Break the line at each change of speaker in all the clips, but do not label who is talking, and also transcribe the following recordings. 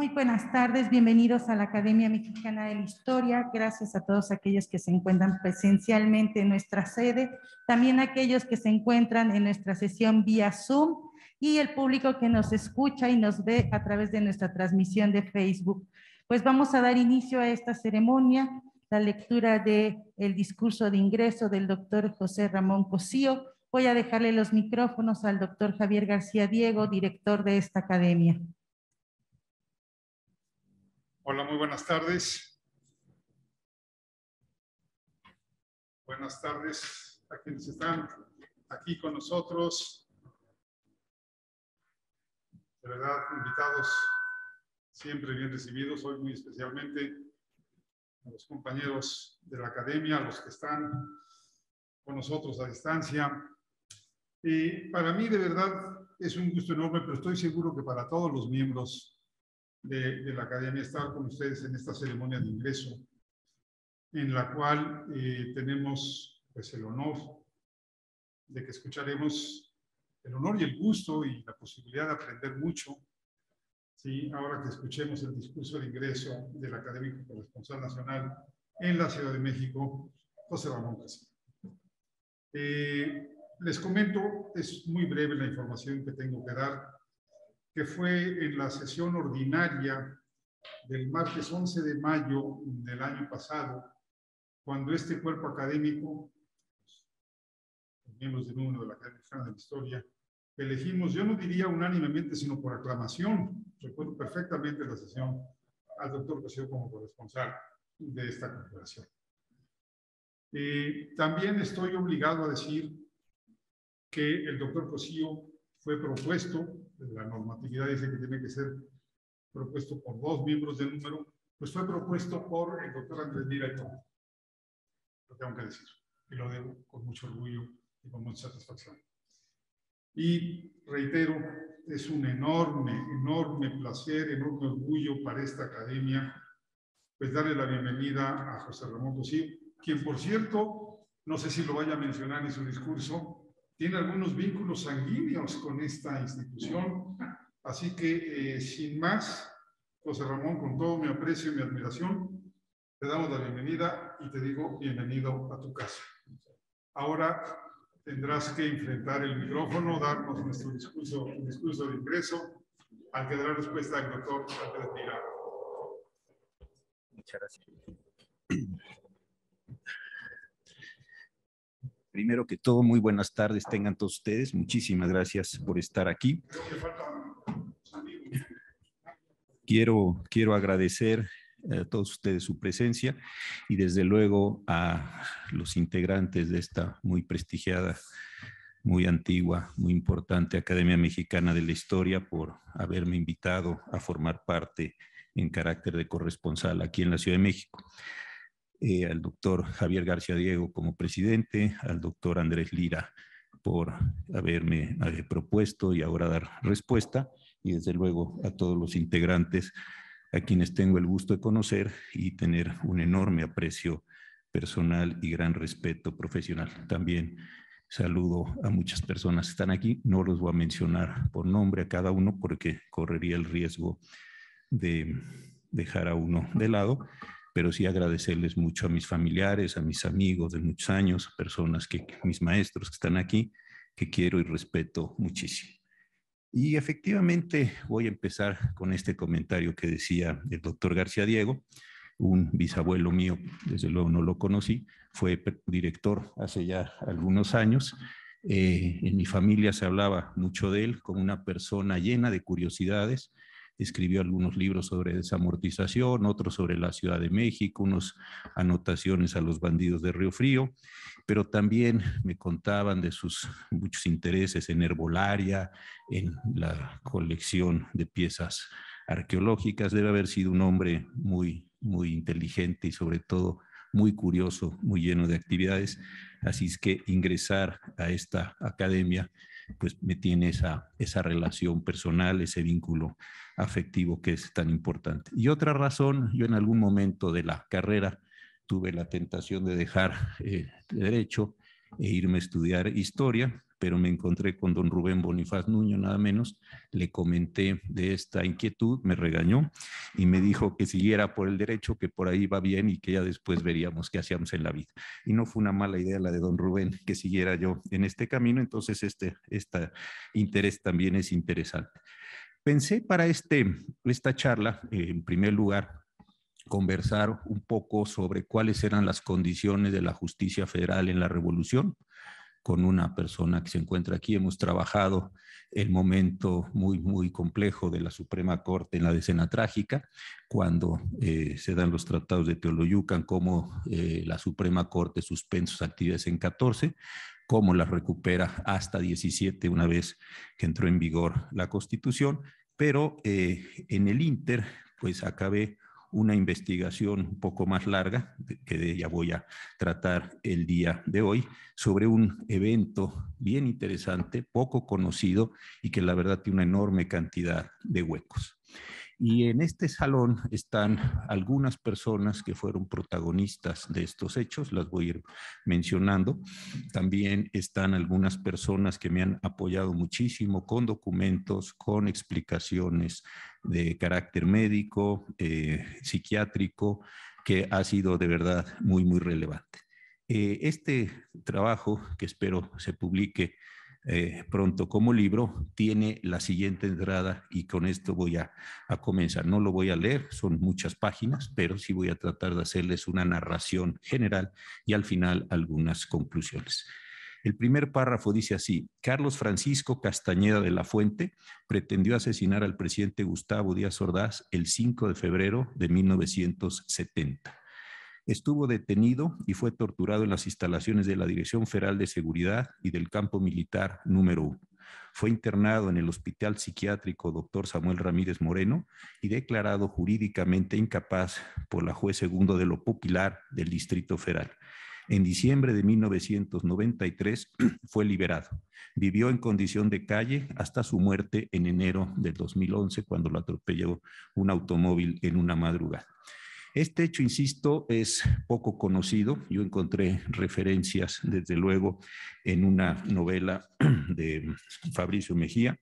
Muy buenas tardes, bienvenidos a la Academia Mexicana de la Historia. Gracias a todos aquellos que se encuentran presencialmente en nuestra sede, también aquellos que se encuentran en nuestra sesión vía Zoom y el público que nos escucha y nos ve a través de nuestra transmisión de Facebook. Pues vamos a dar inicio a esta ceremonia, la lectura del discurso de ingreso del doctor José Ramón Cosío. Voy a dejarle los micrófonos al doctor Javier García Diego, director de esta academia.
Hola, muy buenas tardes. Buenas tardes a quienes están aquí con nosotros. De verdad, invitados siempre bien recibidos. Hoy muy especialmente a los compañeros de la academia, a los que están con nosotros a distancia. Para mí, de verdad, es un gusto enorme, pero estoy seguro que para todos los miembros de la academia estar con ustedes en esta ceremonia de ingreso, en la cual tenemos pues el honor de que escucharemos, el honor y el gusto y la posibilidad de aprender mucho, ¿sí? Ahora que escuchemos el discurso de ingreso del académico corresponsal nacional en la Ciudad de México, José Ramón Cosío. Les comento, es muy breve la información que tengo que dar, que fue en la sesión ordinaria del martes 11 de mayo del año pasado, cuando este cuerpo académico, los miembros del número de la Academia Mexicana de la Historia, elegimos, yo no diría unánimemente, sino por aclamación, recuerdo perfectamente la sesión, al doctor Cosío como corresponsal de esta corporación. También estoy obligado a decir que el doctor Cosío fue propuesto, la normatividad dice que tiene que ser propuesto por 2 miembros del número, pues fue propuesto por el doctor Andrés Lira y todo. Lo tengo que decir, y lo debo con mucho orgullo y con mucha satisfacción. Y reitero, es un enorme placer, enorme orgullo para esta academia, pues darle la bienvenida a José Ramón Cosío, quien por cierto, no sé si lo vaya a mencionar en su discurso, tiene algunos vínculos sanguíneos con esta institución, así que sin más, José Ramón, con todo mi aprecio y mi admiración, te damos la bienvenida y te digo bienvenido a tu casa. Ahora tendrás que enfrentar el micrófono, darnos nuestro discurso de ingreso, al que dará respuesta el doctor Andrés Lira.
Muchas gracias. Primero que todo, muy buenas tardes tengan todos ustedes. Muchísimas gracias por estar aquí. Quiero agradecer a todos ustedes su presencia y desde luego a los integrantes de esta muy prestigiada, muy antigua, muy importante Academia Mexicana de la Historia por haberme invitado a formar parte en carácter de corresponsal aquí en la Ciudad de México. Al doctor Javier García Diego como presidente, al doctor Andrés Lira por haberme propuesto y ahora dar respuesta, y desde luego a todos los integrantes a quienes tengo el gusto de conocer y tener un enorme aprecio personal y gran respeto profesional. También saludo a muchas personas que están aquí, no los voy a mencionar por nombre a cada uno porque correría el riesgo de dejar a uno de lado, pero sí agradecerles mucho a mis familiares, a mis amigos de muchos años, personas mis maestros que están aquí, que quiero y respeto muchísimo. Y efectivamente voy a empezar con este comentario que decía el doctor García Diego, un bisabuelo mío, desde luego no lo conocí, fue director hace ya algunos años. En mi familia se hablaba mucho de él como una persona llena de curiosidades. Escribió algunos libros sobre desamortización, otros sobre la Ciudad de México, unas anotaciones a los bandidos de Río Frío, pero también me contaban de sus muchos intereses en herbolaria, en la colección de piezas arqueológicas. Debe haber sido un hombre muy inteligente y sobre todo muy curioso, muy lleno de actividades. Así es que ingresar a esta academia pues me tiene esa relación personal, ese vínculo afectivo que es tan importante. Y otra razón, yo en algún momento de la carrera tuve la tentación de dejar derecho e irme a estudiar historia, pero me encontré con don Rubén Bonifaz Nuño, nada menos. Le comenté de esta inquietud, me regañó y me dijo que siguiera por el derecho, que por ahí va bien y que ya después veríamos qué hacíamos en la vida. Y no fue una mala idea la de don Rubén que siguiera yo en este camino, entonces este interés también es interesante. Pensé para esta charla, en primer lugar, conversar un poco sobre cuáles eran las condiciones de la justicia federal en la Revolución. Con una persona que se encuentra aquí, hemos trabajado el momento muy, muy complejo de la Suprema Corte en la Decena Trágica, cuando se dan los tratados de Teoloyucan, cómo la Suprema Corte suspende sus actividades en 14, cómo las recupera hasta 17 una vez que entró en vigor la Constitución, pero en el Inter, pues acabé una investigación un poco más larga, que de ella voy a tratar el día de hoy, sobre un evento bien interesante, poco conocido y que la verdad tiene una enorme cantidad de huecos. Y en este salón están algunas personas que fueron protagonistas de estos hechos, las voy a ir mencionando. También están algunas personas que me han apoyado muchísimo con documentos, con explicaciones de carácter médico, psiquiátrico, que ha sido de verdad muy, muy relevante. Este trabajo, que espero se publique pronto como libro, tiene la siguiente entrada y con esto voy a comenzar. No lo voy a leer, son muchas páginas, pero sí voy a tratar de hacerles una narración general y al final algunas conclusiones. El primer párrafo dice así: Carlos Francisco Castañeda de la Fuente pretendió asesinar al presidente Gustavo Díaz Ordaz el 5 de febrero de 1970. Estuvo detenido y fue torturado en las instalaciones de la Dirección Federal de Seguridad y del Campo Militar número 1. Fue internado en el Hospital Psiquiátrico Dr. Samuel Ramírez Moreno y declarado jurídicamente incapaz por la juez segundo de lo Popular del Distrito Federal. En diciembre de 1993 fue liberado. Vivió en condición de calle hasta su muerte en enero del 2011, cuando lo atropelló un automóvil en una madrugada. Este hecho, insisto, es poco conocido. Yo encontré referencias, desde luego, en una novela de Fabricio Mejía,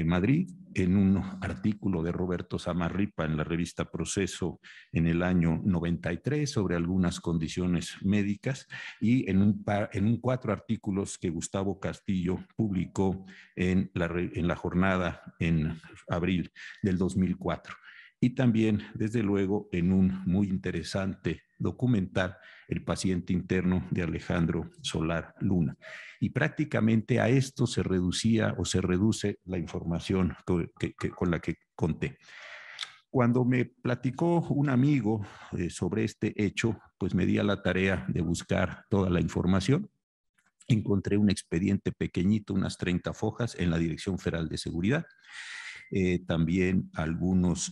Madrid, en un artículo de Roberto Samarripa en la revista Proceso en el año 93 sobre algunas condiciones médicas, y en 4 artículos que Gustavo Castillo publicó en la Jornada en abril del 2004. Y también, desde luego, en un muy interesante documental, El paciente interno, de Alejandro Solar Luna. Y prácticamente a esto se reducía o se reduce la información con la que conté. Cuando me platicó un amigo sobre este hecho, pues me di a la tarea de buscar toda la información. Encontré un expediente pequeñito, unas 30 hojas, en la Dirección Federal de Seguridad. También algunos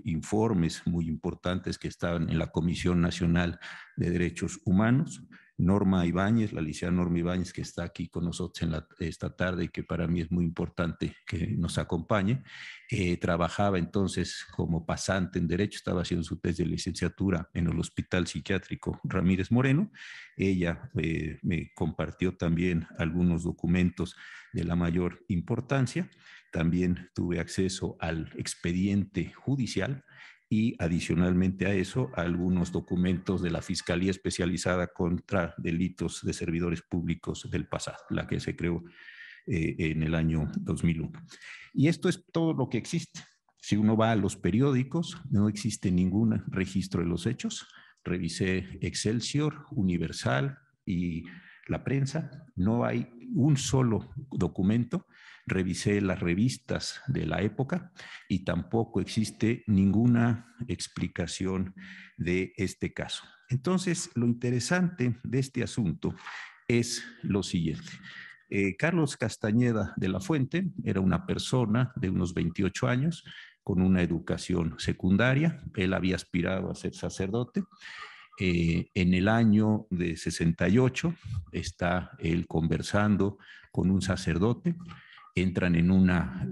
informes muy importantes que estaban en la Comisión Nacional de Derechos Humanos. Norma Ibáñez, la licenciada Norma Ibáñez, que está aquí con nosotros esta tarde y que para mí es muy importante que nos acompañe, trabajaba entonces como pasante en Derecho, estaba haciendo su tesis de licenciatura en el Hospital Psiquiátrico Ramírez Moreno. Ella me compartió también algunos documentos de la mayor importancia. También tuve acceso al expediente judicial y adicionalmente a eso a algunos documentos de la Fiscalía Especializada contra Delitos de Servidores Públicos del pasado, la que se creó en el año 2001. Y esto es todo lo que existe. Si uno va a los periódicos, no existe ningún registro de los hechos. Revisé Excelsior, Universal y La Prensa, no hay un solo documento. Revisé las revistas de la época y tampoco existe ninguna explicación de este caso. Entonces, lo interesante de este asunto es lo siguiente. Carlos Castañeda de la Fuente era una persona de unos 28 años con una educación secundaria. Él había aspirado a ser sacerdote. En el año de 68 está él conversando con un sacerdote. Entran en una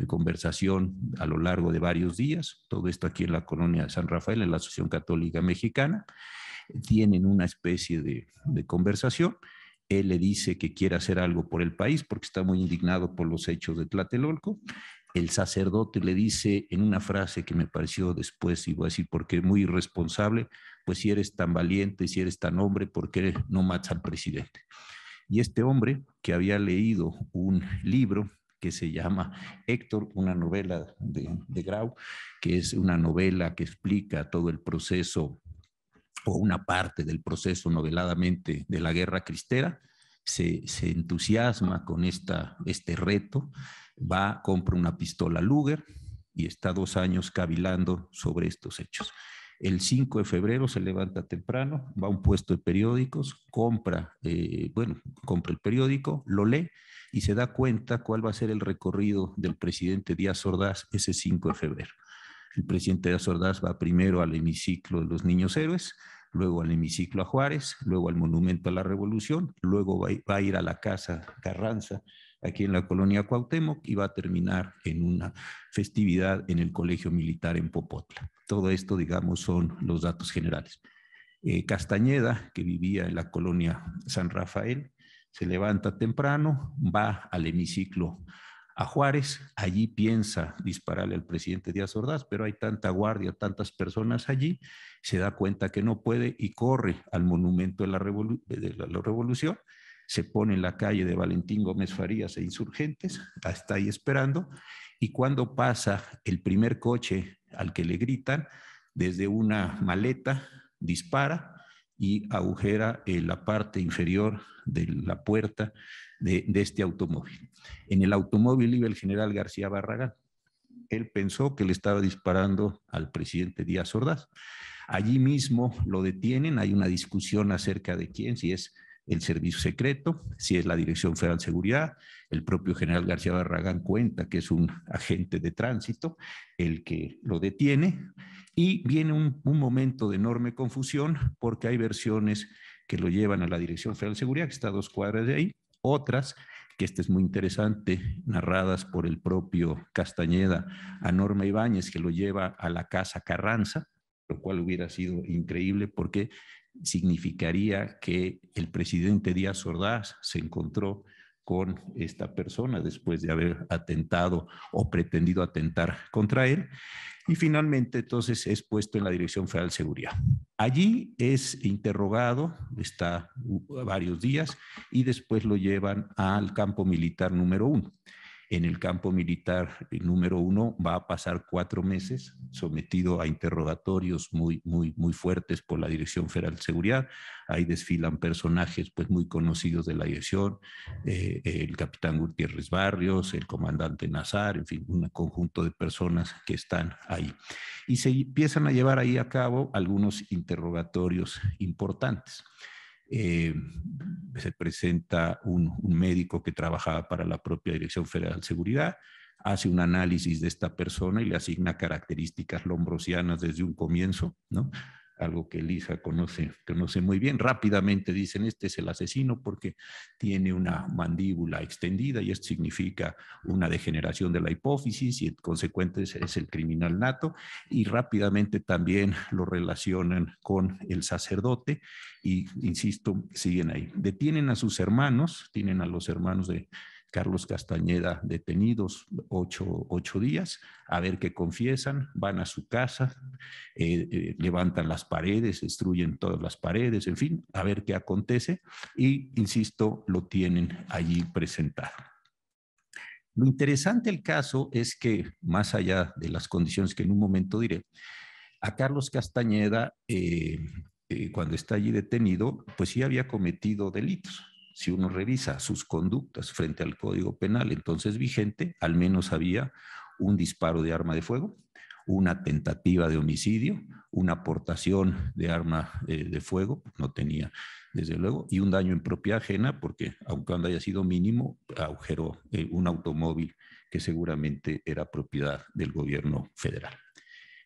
conversación a lo largo de varios días, todo esto aquí en la colonia de San Rafael, en la Asociación Católica Mexicana. tienen una especie de conversación. Él le dice que quiere hacer algo por el país porque está muy indignado por los hechos de Tlatelolco. El sacerdote le dice en una frase que me pareció después, y voy a decir porque es muy irresponsable, pues si eres tan valiente, si eres tan hombre, ¿por qué no matas al presidente? Y este hombre, que había leído un libro que se llama Héctor, una novela de Grau, que es una novela que explica todo el proceso o una parte del proceso noveladamente de la Guerra Cristera, se entusiasma con este reto, va, compra una pistola Luger y está 2 años cavilando sobre estos hechos. El 5 de febrero se levanta temprano, va a un puesto de periódicos, compra el periódico, lo lee y se da cuenta cuál va a ser el recorrido del presidente Díaz Ordaz ese 5 de febrero. El presidente Díaz Ordaz va primero al hemiciclo de los Niños Héroes, luego al hemiciclo a Juárez, luego al Monumento a la Revolución, luego va a ir a la Casa Carranza, aquí en la colonia Cuauhtémoc, y va a terminar en una festividad en el Colegio Militar en Popotla. Todo esto, digamos, son los datos generales. Castañeda, que vivía en la colonia San Rafael, se levanta temprano, va al hemiciclo a Juárez, allí piensa dispararle al presidente Díaz Ordaz, pero hay tanta guardia, tantas personas allí, se da cuenta que no puede y corre al monumento de la Revolución, se pone en la calle de Valentín Gómez Farías e Insurgentes, está ahí esperando, y cuando pasa el primer coche al que le gritan, desde una maleta dispara y agujera la parte inferior de la puerta de este automóvil. En el automóvil iba el general García Barragán. Él pensó que le estaba disparando al presidente Díaz Ordaz. Allí mismo lo detienen, hay una discusión acerca de quién, si es el servicio secreto, si es la Dirección Federal de Seguridad. El propio general García Barragán cuenta que es un agente de tránsito el que lo detiene, y viene un momento de enorme confusión porque hay versiones que lo llevan a la Dirección Federal de Seguridad, que está a 2 cuadras de ahí, otras, que este es muy interesante, narradas por el propio Castañeda a Norma Ibáñez, que lo lleva a la Casa Carranza, lo cual hubiera sido increíble porque significaría que el presidente Díaz Ordaz se encontró con esta persona después de haber atentado o pretendido atentar contra él. Y finalmente, entonces, es puesto en la Dirección Federal de Seguridad. Allí es interrogado, está varios días, y después lo llevan al campo militar número 1. En el campo militar número 1 va a pasar 4 meses sometido a interrogatorios muy fuertes por la Dirección Federal de Seguridad. Ahí desfilan personajes pues muy conocidos de la dirección, el capitán Gutiérrez Barrios, el comandante Nazar, en fin, un conjunto de personas que están ahí. Y se empiezan a llevar ahí a cabo algunos interrogatorios importantes. Se presenta un médico que trabajaba para la propia Dirección Federal de Seguridad, hace un análisis de esta persona y le asigna características lombrosianas desde un comienzo, ¿no? Algo que Elisa conoce muy bien. Rápidamente dicen, este es el asesino porque tiene una mandíbula extendida y esto significa una degeneración de la hipófisis y consecuente es el criminal nato. Y rápidamente también lo relacionan con el sacerdote y, insisto, siguen ahí. Detienen a sus hermanos, tienen a los hermanos de Carlos Castañeda detenidos 8 días, a ver qué confiesan, van a su casa, levantan las paredes, destruyen todas las paredes, en fin, a ver qué acontece y, insisto, lo tienen allí presentado. Lo interesante del caso es que, más allá de las condiciones que en un momento diré, a Carlos Castañeda, cuando está allí detenido, pues sí había cometido delitos. Si uno revisa sus conductas frente al Código Penal entonces vigente, al menos había un disparo de arma de fuego, una tentativa de homicidio, una aportación de arma de fuego, no tenía desde luego, y un daño en propiedad ajena, porque aunque haya sido mínimo, agujeró un automóvil que seguramente era propiedad del gobierno federal.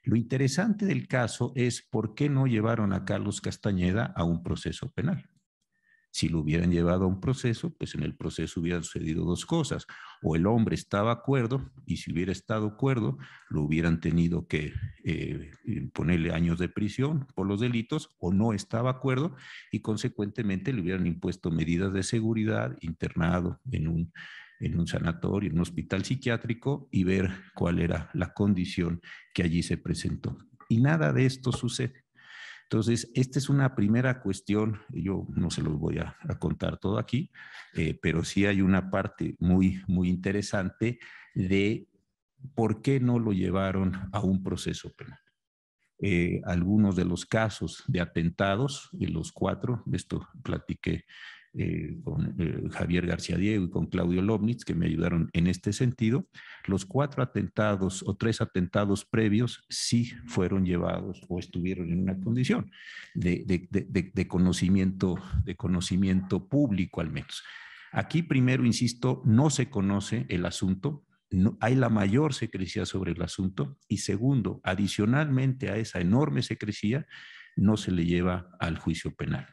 Lo interesante del caso es por qué no llevaron a Carlos Castañeda a un proceso penal. Si lo hubieran llevado a un proceso, pues en el proceso hubieran sucedido dos cosas. O el hombre estaba de acuerdo, y si hubiera estado de acuerdo, lo hubieran tenido que ponerle años de prisión por los delitos, o no estaba de acuerdo y consecuentemente le hubieran impuesto medidas de seguridad, internado en un sanatorio, en un hospital psiquiátrico, y ver cuál era la condición que allí se presentó. Y nada de esto sucede. Entonces, esta es una primera cuestión. Yo no se los voy a contar todo aquí, pero sí hay una parte muy, muy interesante de por qué no lo llevaron a un proceso penal. Algunos de los casos de atentados, de los 4, de esto platiqué con Javier García Diego y con Claudio Lobnitz, que me ayudaron en este sentido. Los 4 atentados o 3 atentados previos sí fueron llevados o estuvieron en una condición de conocimiento público al menos. Aquí primero, insisto, no se conoce el asunto. No, hay la mayor secrecía sobre el asunto, y segundo, adicionalmente a esa enorme secrecía, no se le lleva al juicio penal.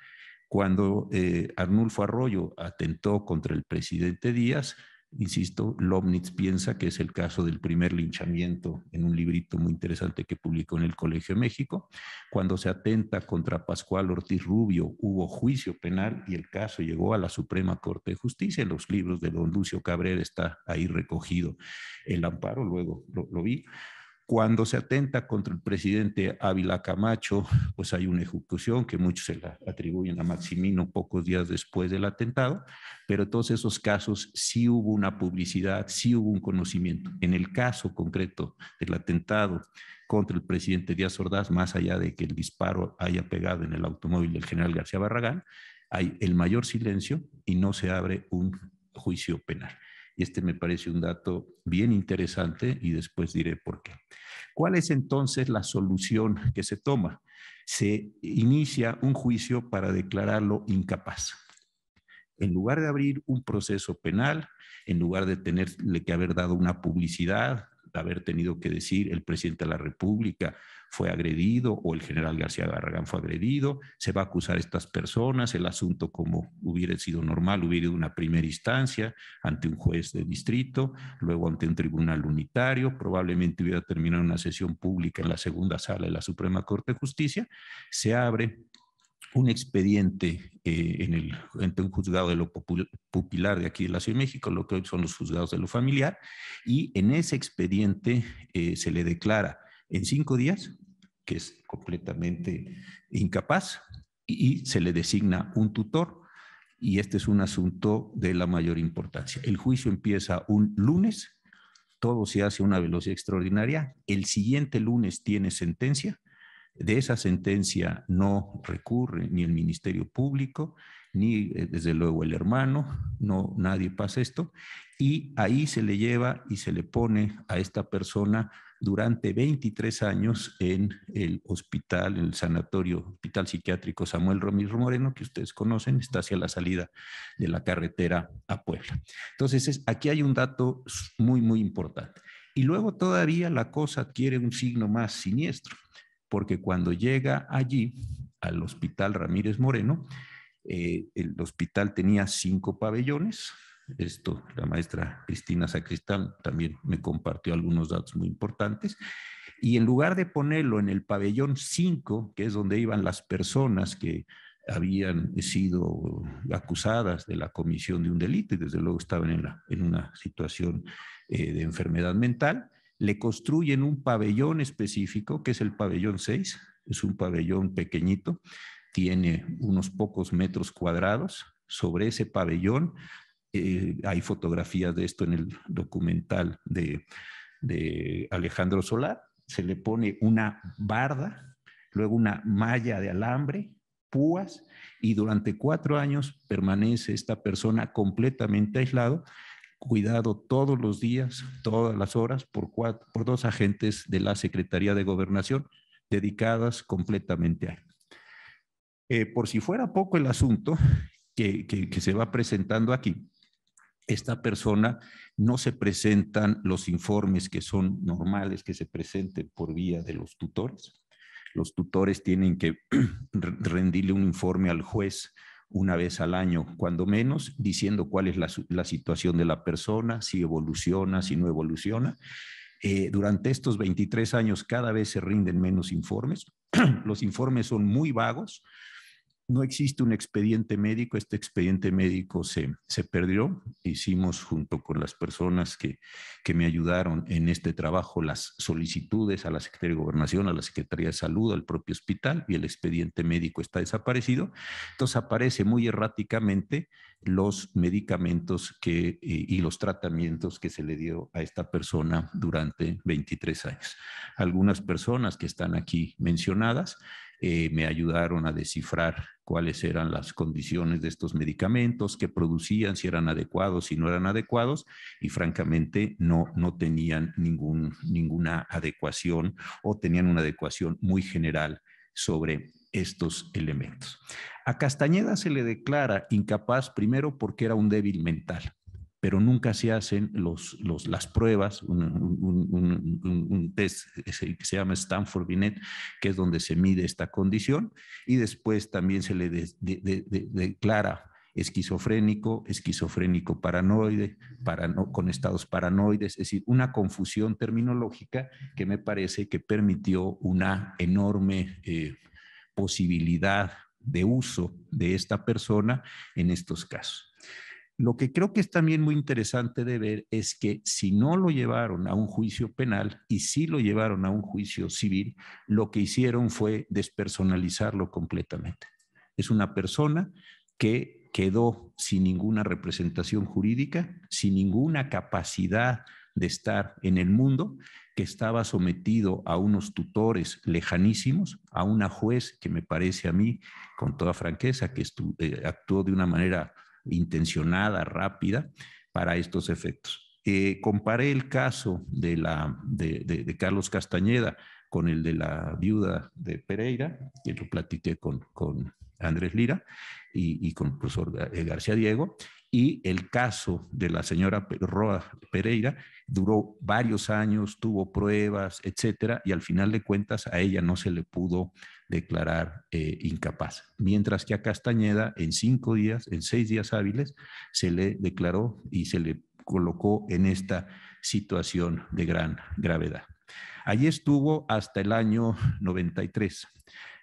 Cuando Arnulfo Arroyo atentó contra el presidente Díaz, insisto, Lobnitz piensa que es el caso del primer linchamiento, en un librito muy interesante que publicó en el Colegio de México. Cuando se atenta contra Pascual Ortiz Rubio, hubo juicio penal y el caso llegó a la Suprema Corte de Justicia. En los libros de don Lucio Cabrera está ahí recogido el amparo, luego lo vi. Cuando se atenta contra el presidente Ávila Camacho, pues hay una ejecución que muchos se la atribuyen a Maximino pocos días después del atentado, pero en todos esos casos sí hubo una publicidad, sí hubo un conocimiento. En el caso concreto del atentado contra el presidente Díaz Ordaz, más allá de que el disparo haya pegado en el automóvil del general García Barragán, hay el mayor silencio y no se abre un juicio penal. Y este me parece un dato bien interesante y después diré por qué. ¿Cuál es entonces la solución que se toma? Se inicia un juicio para declararlo incapaz. En lugar de abrir un proceso penal, en lugar de tenerle que haber dado una publicidad, de haber tenido que decir el presidente de la República fue agredido o el general García Barragán fue agredido, se va a acusar a estas personas, el asunto, como hubiera sido normal, hubiera ido a una primera instancia ante un juez de distrito, luego ante un tribunal unitario, probablemente hubiera terminado una sesión pública en la segunda sala de la Suprema Corte de Justicia. Se abre un expediente ante un juzgado de lo pupilar de aquí de la Ciudad de México, lo que hoy son los juzgados de lo familiar, y en ese expediente se le declara en 5 días que es completamente incapaz, y se le designa un tutor, y este es un asunto de la mayor importancia. El juicio empieza un lunes, todo se hace a una velocidad extraordinaria, el siguiente lunes tiene sentencia. De esa sentencia no recurre ni el Ministerio Público, ni desde luego el hermano, no, nadie pasa esto, y ahí se le lleva y se le pone a esta persona durante 23 años en el hospital, en el sanatorio, hospital psiquiátrico Samuel Romero Moreno, que ustedes conocen, está hacia la salida de la carretera a Puebla. Entonces, aquí hay un dato muy, muy importante. Y luego todavía la cosa adquiere un signo más siniestro, porque cuando llega allí al hospital Ramírez Moreno, el hospital tenía 5 pabellones. Esto, la maestra Cristina Sacristán también me compartió algunos datos muy importantes. Y en lugar de ponerlo en el pabellón 5, que es donde iban las personas que habían sido acusadas de la comisión de un delito y desde luego estaban en una situación de enfermedad mental, le construyen un pabellón específico, que es el pabellón 6, es un pabellón pequeñito, tiene unos pocos metros cuadrados. Sobre ese pabellón hay fotografías de esto en el documental de Alejandro Solar. Se le pone una barda, luego una malla de alambre, púas, y durante 4 años permanece esta persona completamente aislado, cuidado todos los días, todas las horas, por 2 agentes de la Secretaría de Gobernación dedicadas completamente a él. Por si fuera poco el asunto que se va presentando aquí, esta persona no se presentan los informes que son normales que se presenten por vía de los tutores. Los tutores tienen que rendirle un informe al juez una vez al año, cuando menos, diciendo cuál es la situación de la persona, si evoluciona, si no evoluciona. Durante estos 23 años cada vez se rinden menos informes. Los informes son muy vagos. No existe un expediente médico. Este expediente médico se perdió. Hicimos junto con las personas que me ayudaron en este trabajo las solicitudes a la Secretaría de Gobernación, a la Secretaría de Salud, al propio hospital, y el expediente médico está desaparecido. Entonces aparece muy erráticamente los medicamentos y los tratamientos que se le dio a esta persona durante 23 años. Algunas personas que están aquí mencionadas me ayudaron a descifrar cuáles eran las condiciones de estos medicamentos, qué producían, si eran adecuados, si no eran adecuados, y francamente no tenían ninguna adecuación, o tenían una adecuación muy general sobre estos elementos. A Castañeda se le declara incapaz primero porque era un débil mental, pero nunca se hacen las pruebas, un test que se llama Stanford-Binet, que es donde se mide esta condición, y después también se le declara esquizofrénico paranoide, con estados paranoides, es decir, una confusión terminológica que me parece que permitió una enorme posibilidad de uso de esta persona en estos casos. Lo que creo que es también muy interesante de ver es que si no lo llevaron a un juicio penal y sí lo llevaron a un juicio civil, lo que hicieron fue despersonalizarlo completamente. Es una persona que quedó sin ninguna representación jurídica, sin ninguna capacidad de estar en el mundo, que estaba sometido a unos tutores lejanísimos, a una juez que me parece a mí, con toda franqueza, que actuó de una manera intencionada, rápida, para estos efectos. Comparé el caso de Carlos Castañeda con el de la viuda de Pereira, que lo platiqué con Andrés Lira y con el profesor García Diego, y el caso de la señora Roa Pereira duró varios años, tuvo pruebas, etcétera, y al final de cuentas a ella no se le pudo declarar incapaz. Mientras que a Castañeda en 5 días, en 6 días hábiles, se le declaró y se le colocó en esta situación de gran gravedad. Allí estuvo hasta el año 93.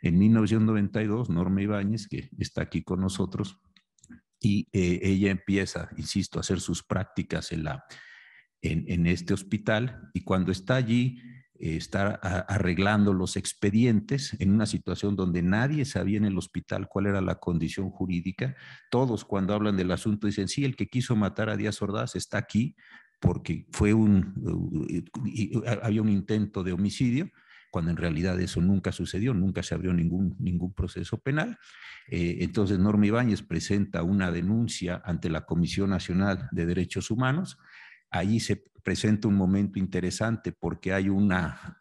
En 1992, Norma Ibáñez, que está aquí con nosotros, y ella empieza, insisto, a hacer sus prácticas en este hospital, y cuando está allí, está arreglando los expedientes en una situación donde nadie sabía en el hospital cuál era la condición jurídica. Todos, cuando hablan del asunto, dicen, sí, el que quiso matar a Díaz Ordaz está aquí porque había un intento de homicidio, cuando en realidad eso nunca sucedió, nunca se abrió ningún proceso penal. Entonces Norma Ibáñez presenta una denuncia ante la Comisión Nacional de Derechos Humanos. Allí se presenta un momento interesante porque hay una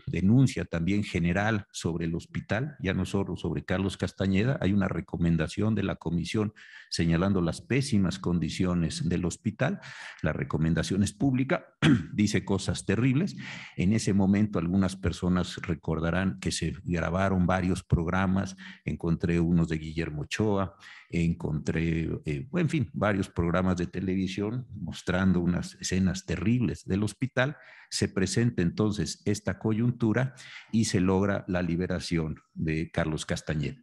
denuncia también general sobre el hospital, ya no solo sobre Carlos Castañeda, hay una recomendación de la comisión señalando las pésimas condiciones del hospital. La recomendación es pública, dice cosas terribles. En ese momento algunas personas recordarán que se grabaron varios programas, encontré unos de Guillermo Ochoa, encontré, en fin, varios programas de televisión mostrando unas escenas terribles del hospital. Se presenta entonces esta coyuntura y se logra la liberación de Carlos Castañeda.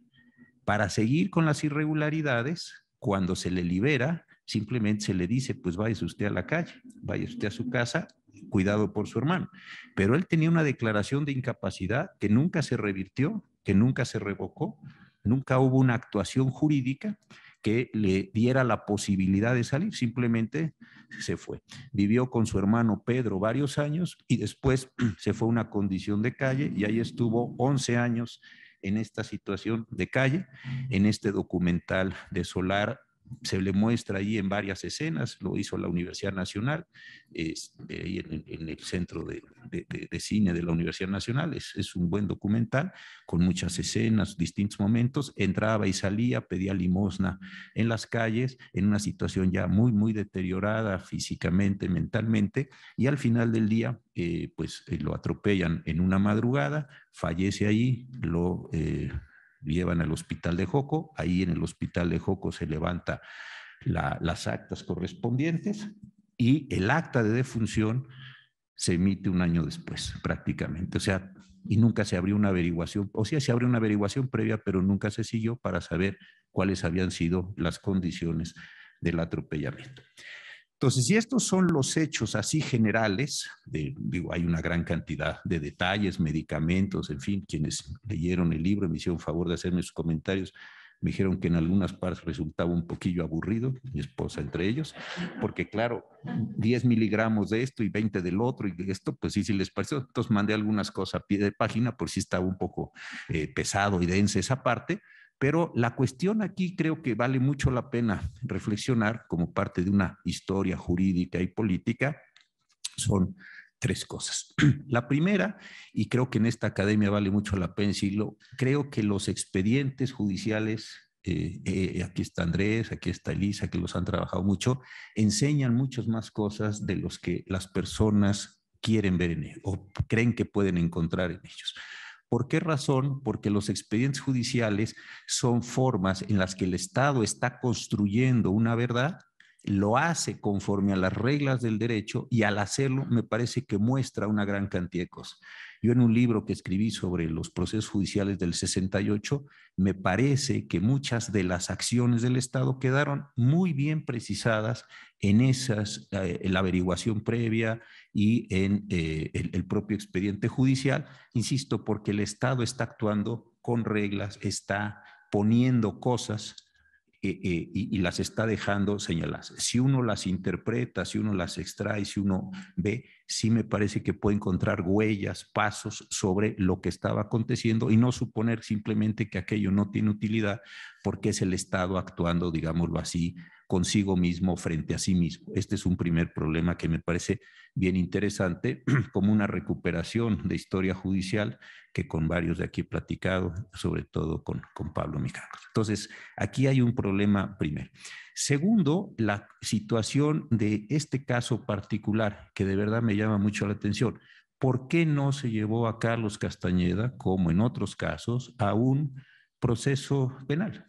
Para seguir con las irregularidades, cuando se le libera, simplemente se le dice, pues váyase usted a la calle, váyase usted a su casa, cuidado por su hermano. Pero él tenía una declaración de incapacidad que nunca se revirtió, que nunca se revocó, nunca hubo una actuación jurídica que le diera la posibilidad de salir, simplemente se fue. Vivió con su hermano Pedro varios años y después se fue a una condición de calle y ahí estuvo 11 años en esta situación de calle. En este documental de Solar se le muestra ahí en varias escenas, lo hizo la Universidad Nacional, en el Centro de Cine de la Universidad Nacional, es un buen documental, con muchas escenas, distintos momentos, entraba y salía, pedía limosna en las calles, en una situación ya muy deteriorada físicamente, mentalmente, y al final del día, lo atropellan en una madrugada, fallece allí, llevan al hospital de Joco, ahí en el hospital de Joco se levanta las actas correspondientes y el acta de defunción se emite un año después, prácticamente. O sea, y nunca se abrió una averiguación, o sea, se abrió una averiguación previa, pero nunca se siguió para saber cuáles habían sido las condiciones del atropellamiento. Entonces, si estos son los hechos así generales, digo, hay una gran cantidad de detalles, medicamentos, en fin, quienes leyeron el libro me hicieron favor de hacerme sus comentarios, me dijeron que en algunas partes resultaba un poquillo aburrido, mi esposa entre ellos, porque claro, 10 miligramos de esto y 20 del otro y de esto, pues sí les pareció. Entonces mandé algunas cosas a pie de página por si estaba un poco pesado y densa esa parte, pero la cuestión aquí creo que vale mucho la pena reflexionar como parte de una historia jurídica y política, son tres cosas. La primera, y creo que en esta academia vale mucho la pena decirlo, creo que los expedientes judiciales, aquí está Andrés, aquí está Elisa, que los han trabajado mucho, enseñan muchas más cosas de los que las personas quieren ver en ellos o creen que pueden encontrar en ellos. ¿Por qué razón? Porque los expedientes judiciales son formas en las que el Estado está construyendo una verdad, lo hace conforme a las reglas del derecho y al hacerlo me parece que muestra una gran cantidad de cosas. Yo en un libro que escribí sobre los procesos judiciales del 68, me parece que muchas de las acciones del Estado quedaron muy bien precisadas en esas, en la averiguación previa y en el propio expediente judicial, insisto, porque el Estado está actuando con reglas, está poniendo cosas y las está dejando señaladas. Si uno las interpreta, si uno las extrae, si uno ve, sí me parece que puede encontrar huellas, pasos sobre lo que estaba aconteciendo y no suponer simplemente que aquello no tiene utilidad porque es el Estado actuando, digámoslo así, consigo mismo frente a sí mismo. Este es un primer problema que me parece bien interesante, como una recuperación de historia judicial que con varios de aquí he platicado, sobre todo con Pablo Mijangos. Entonces, aquí hay un problema primero. Segundo, la situación de este caso particular, que de verdad me llama mucho la atención. ¿Por qué no se llevó a Carlos Castañeda, como en otros casos, a un proceso penal?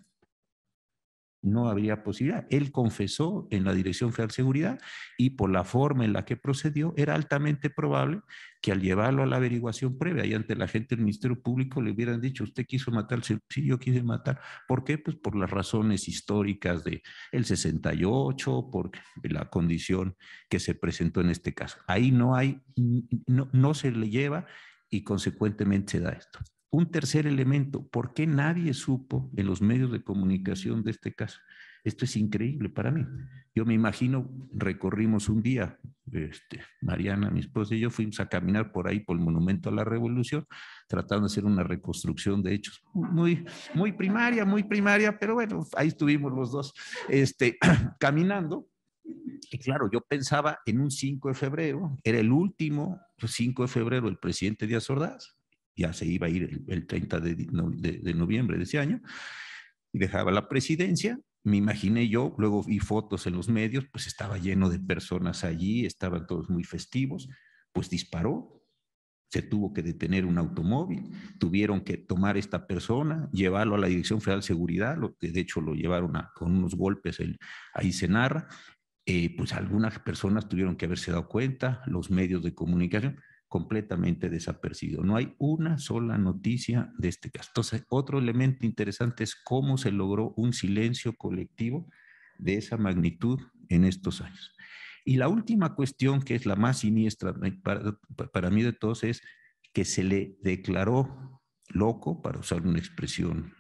No habría posibilidad. Él confesó en la Dirección Federal de Seguridad y por la forma en la que procedió, era altamente probable que al llevarlo a la averiguación previa y ante la gente del Ministerio Público le hubieran dicho, ¿usted quiso matar? Sí, yo quise matar. ¿Por qué? Pues por las razones históricas del 68, por la condición que se presentó en este caso. Ahí no hay, no se le lleva y consecuentemente se da esto. Un tercer elemento, ¿por qué nadie supo en los medios de comunicación de este caso? Esto es increíble para mí. Yo me imagino, recorrimos un día, Mariana, mi esposa y yo fuimos a caminar por ahí, por el Monumento a la Revolución, tratando de hacer una reconstrucción de hechos muy primaria, pero bueno, ahí estuvimos los dos caminando. Y claro, yo pensaba en un 5 de febrero, era el último 5 de febrero el presidente Díaz Ordaz, ya se iba a ir el 30 de noviembre de ese año, y dejaba la presidencia. Me imaginé yo, luego vi fotos en los medios, pues estaba lleno de personas allí, estaban todos muy festivos, pues disparó, se tuvo que detener un automóvil, tuvieron que tomar esta persona, llevarlo a la Dirección Federal de Seguridad, de hecho lo llevaron con unos golpes, ahí se narra, pues algunas personas tuvieron que haberse dado cuenta, los medios de comunicación, completamente desapercibido. No hay una sola noticia de este caso. Entonces, otro elemento interesante es cómo se logró un silencio colectivo de esa magnitud en estos años. Y la última cuestión, que es la más siniestra para mí de todos, es que se le declaró loco, para usar una expresión,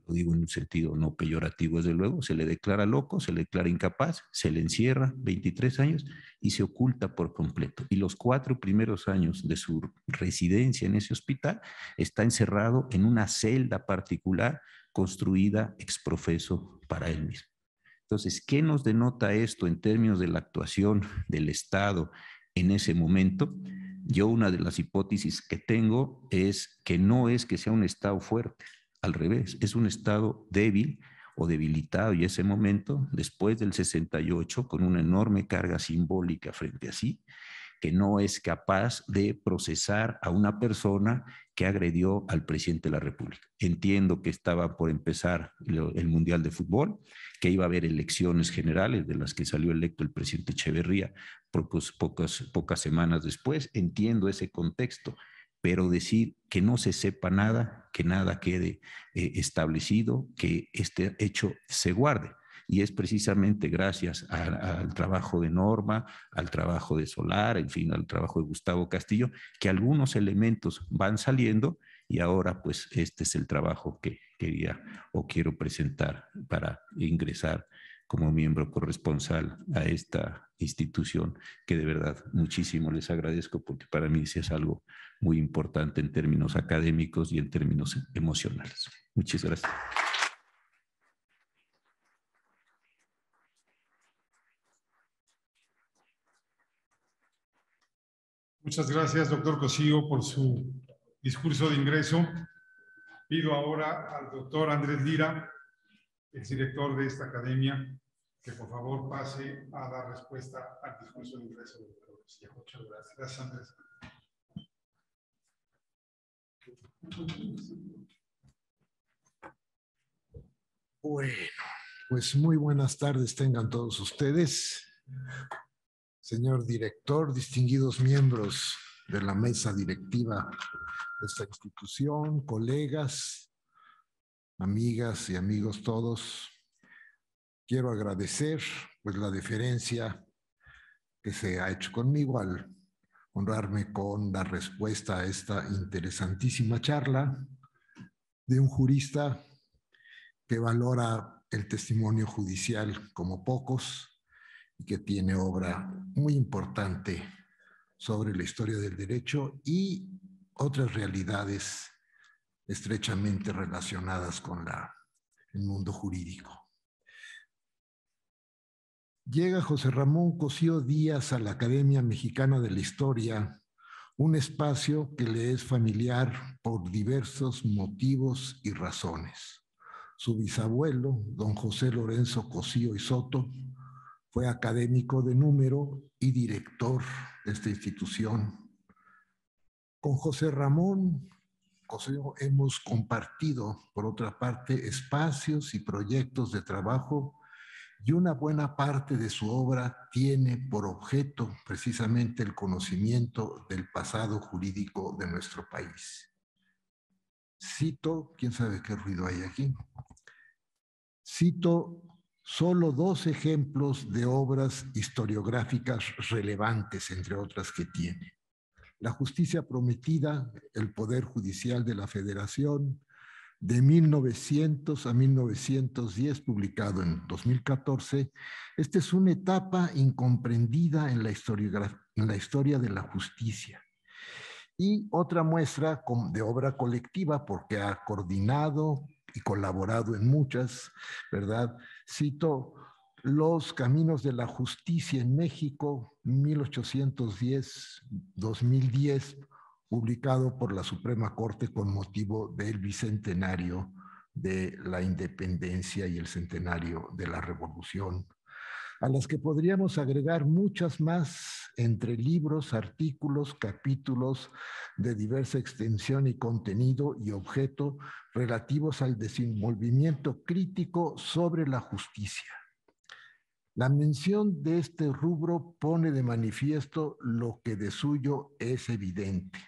lo digo en un sentido no peyorativo, desde luego, se le declara loco, se le declara incapaz, se le encierra 23 años y se oculta por completo. Y los 4 primeros años de su residencia en ese hospital está encerrado en una celda particular construida ex profeso para él mismo. Entonces, ¿qué nos denota esto en términos de la actuación del Estado en ese momento? Yo una de las hipótesis que tengo es que no es que sea un Estado fuerte, al revés, es un Estado débil o debilitado y ese momento, después del 68, con una enorme carga simbólica frente a sí, que no es capaz de procesar a una persona que agredió al presidente de la República. Entiendo que estaba por empezar el Mundial de Fútbol, que iba a haber elecciones generales de las que salió electo el presidente Echeverría pocas semanas después. Entiendo ese contexto, pero decir que no se sepa nada, que nada quede establecido, que este hecho se guarde. Y es precisamente gracias al trabajo de Norma, al trabajo de Solar, en fin, al trabajo de Gustavo Castillo, que algunos elementos van saliendo, y ahora pues este es el trabajo que quería o quiero presentar para ingresar como miembro corresponsal a esta institución, que de verdad muchísimo les agradezco, porque para mí sí es algo muy importante en términos académicos y en términos emocionales. Muchas gracias.
Muchas gracias, doctor Cosío, por su discurso de ingreso. Pido ahora al doctor Andrés Lira, exdirector de esta academia, que por favor pase a dar respuesta al discurso de ingreso del doctor Cosío. Muchas gracias. Gracias, Andrés.
Bueno, pues muy buenas tardes tengan todos ustedes. Señor director, distinguidos miembros de la mesa directiva de esta institución, colegas, amigas y amigos todos, quiero agradecer pues la deferencia que se ha hecho conmigo al honrarme con la respuesta a esta interesantísima charla de un jurista que valora el testimonio judicial como pocos y que tiene obra muy importante sobre la historia del derecho y otras realidades estrechamente relacionadas con el mundo jurídico. Llega José Ramón Cosío Díaz a la Academia Mexicana de la Historia, un espacio que le es familiar por diversos motivos y razones. Su bisabuelo, don José Lorenzo Cosío y Soto, fue académico de número y director de esta institución. Con José Ramón Cosío hemos compartido, por otra parte, espacios y proyectos de trabajo, y una buena parte de su obra tiene por objeto precisamente el conocimiento del pasado jurídico de nuestro país. Cito, ¿quién sabe qué ruido hay aquí? Cito solo 2 ejemplos de obras historiográficas relevantes, entre otras que tiene. La justicia prometida, el Poder Judicial de la Federación, de 1900 a 1910, publicado en 2014. Esta es una etapa incomprendida en la historia de la justicia. Y otra muestra de obra colectiva, porque ha coordinado y colaborado en muchas, ¿verdad? Cito Los Caminos de la Justicia en México, 1810-2010, publicado por la Suprema Corte con motivo del bicentenario de la independencia y el centenario de la Revolución, a las que podríamos agregar muchas más entre libros, artículos, capítulos de diversa extensión y contenido y objeto relativos al desenvolvimiento crítico sobre la justicia. La mención de este rubro pone de manifiesto lo que de suyo es evidente: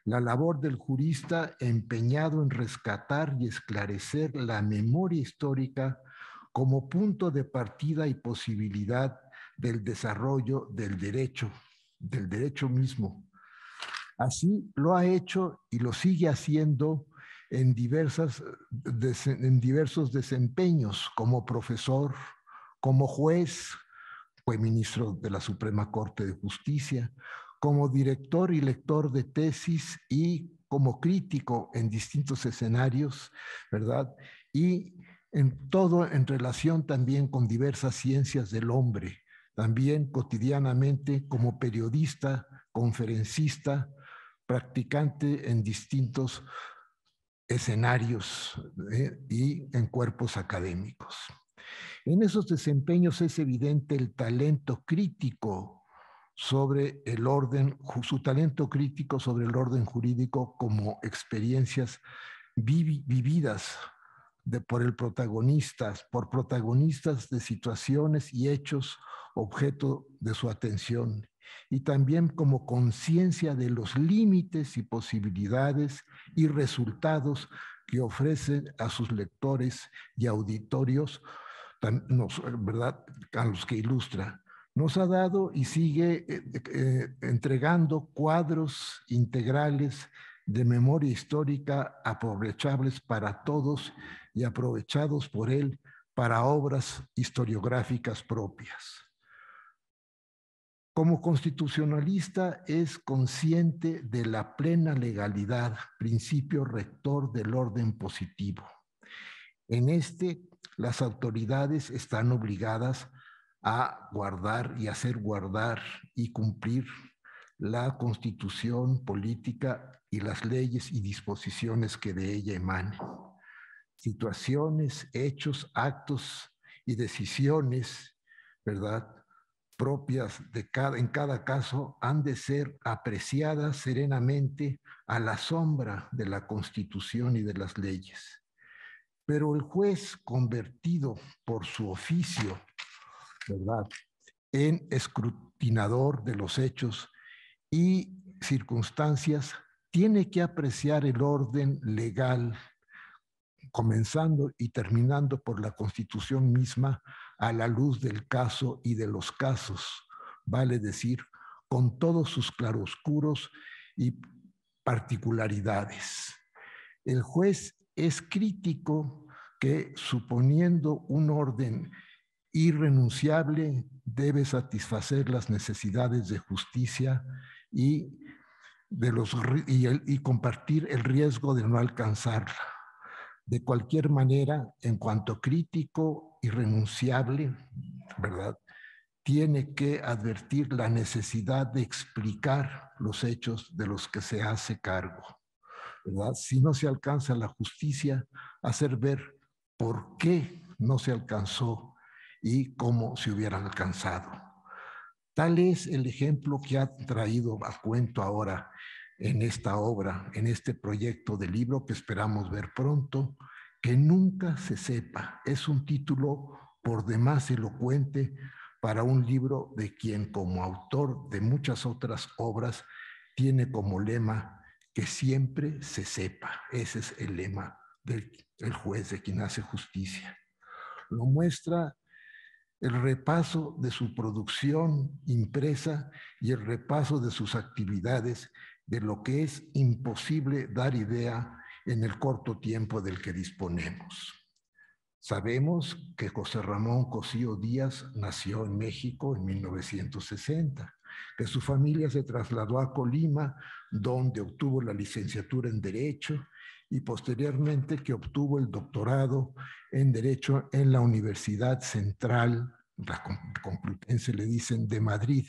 la labor del jurista empeñado en rescatar y esclarecer la memoria histórica como punto de partida y posibilidad del desarrollo del derecho mismo. Así lo ha hecho y lo sigue haciendo en diversos desempeños, como profesor, como juez, fue ministro de la Suprema Corte de Justicia, como director y lector de tesis y como crítico en distintos escenarios, ¿verdad? Y en todo en relación también con diversas ciencias del hombre, también cotidianamente como periodista, conferencista, practicante en distintos escenarios y en cuerpos académicos. En esos desempeños es evidente el talento crítico sobre el orden, su talento crítico sobre el orden jurídico como experiencias vividas por protagonistas de situaciones y hechos objeto de su atención, y también como conciencia de los límites y posibilidades y resultados que ofrecen a sus lectores y auditorios, ¿verdad?, a los que ilustra. Nos ha dado y sigue entregando cuadros integrales de memoria histórica aprovechables para todos y aprovechados por él para obras historiográficas propias. Como constitucionalista es consciente de la plena legalidad, principio rector del orden positivo. En las autoridades están obligadas a guardar y hacer guardar y cumplir la constitución política y las leyes y disposiciones que de ella emanen. Situaciones, hechos, actos y decisiones, ¿verdad?, propias en cada caso han de ser apreciadas serenamente a la sombra de la Constitución y de las leyes. Pero el juez, convertido por su oficio, ¿verdad?, en escrutinador de los hechos y circunstancias, tiene que apreciar el orden legal, comenzando y terminando por la Constitución misma, a la luz del caso y de los casos, vale decir, con todos sus claroscuros y particularidades. El juez es crítico que, suponiendo un orden irrenunciable, debe satisfacer las necesidades de justicia y compartir el riesgo de no alcanzarla. De cualquier manera, en cuanto crítico irrenunciable, ¿verdad?, tiene que advertir la necesidad de explicar los hechos de los que se hace cargo, ¿verdad? Si no se alcanza la justicia, hacer ver por qué no se alcanzó y cómo se hubieran alcanzado. Tal es el ejemplo que ha traído a cuento ahora en esta obra, en este proyecto de libro que esperamos ver pronto, que nunca se sepa. Es un título por demás elocuente para un libro de quien, como autor de muchas otras obras, tiene como lema que siempre se sepa. Ese es el lema del juez, de quien hace justicia. Lo muestra el repaso de su producción impresa y el repaso de sus actividades, de lo que es imposible dar idea en el corto tiempo del que disponemos. Sabemos que José Ramón Cosío Díaz nació en México en 1960, que su familia se trasladó a Colima, donde obtuvo la licenciatura en Derecho, y posteriormente que obtuvo el doctorado en Derecho en la Universidad Central, la Complutense le dicen, de Madrid,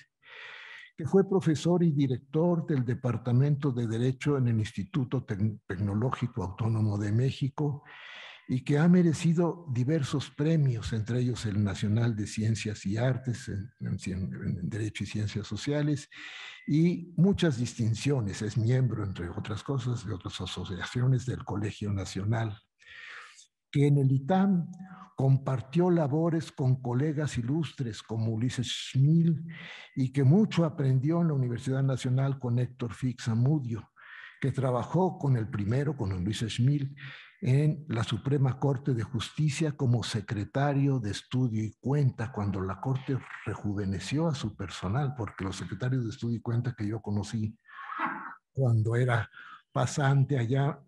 que fue profesor y director del Departamento de Derecho en el Instituto Tecnológico Autónomo de México y que ha merecido diversos premios, entre ellos el Nacional de Ciencias y Artes en Derecho y Ciencias Sociales, y muchas distinciones. Es miembro, entre otras cosas, de otras asociaciones del Colegio Nacional, que en el ITAM compartió labores con colegas ilustres como Ulises Schmil y que mucho aprendió en la Universidad Nacional con Héctor Fix Amudio, que trabajó con el primero, con Ulises Schmil, en la Suprema Corte de Justicia como secretario de Estudio y Cuenta, cuando la Corte rejuveneció a su personal, porque los secretarios de Estudio y Cuenta que yo conocí cuando era pasante allá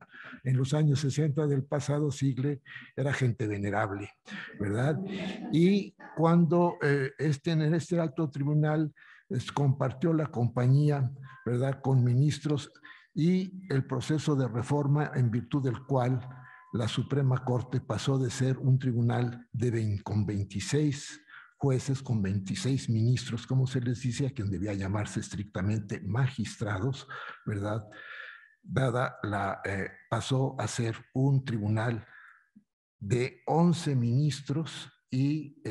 en los años 60 del pasado siglo, era gente venerable, ¿verdad? Y cuando en este alto tribunal compartió la compañía, ¿verdad?, con ministros, y el proceso de reforma en virtud del cual la Suprema Corte pasó de ser un tribunal con 26 jueces, con 26 ministros, como se les dice, a quien debía llamarse estrictamente magistrados, ¿verdad?, pasó a ser un tribunal de 11 ministros y